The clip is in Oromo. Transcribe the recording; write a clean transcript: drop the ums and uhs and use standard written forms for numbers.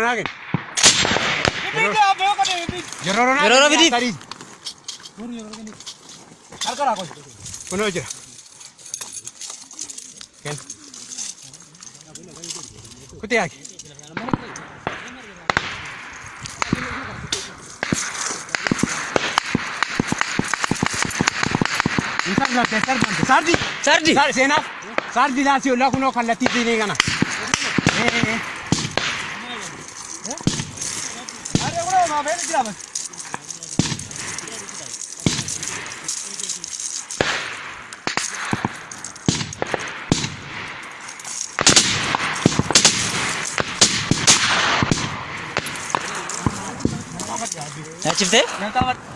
na gin. Yeroo Tari. Kuno jira. Ken. Kuti agi. Insan la tesar bande. Sardi. Sardi sena. Sardi la si ulla kuno kallati dini kana. Are uno ma bene jira bas. Chifte? Yang tawat.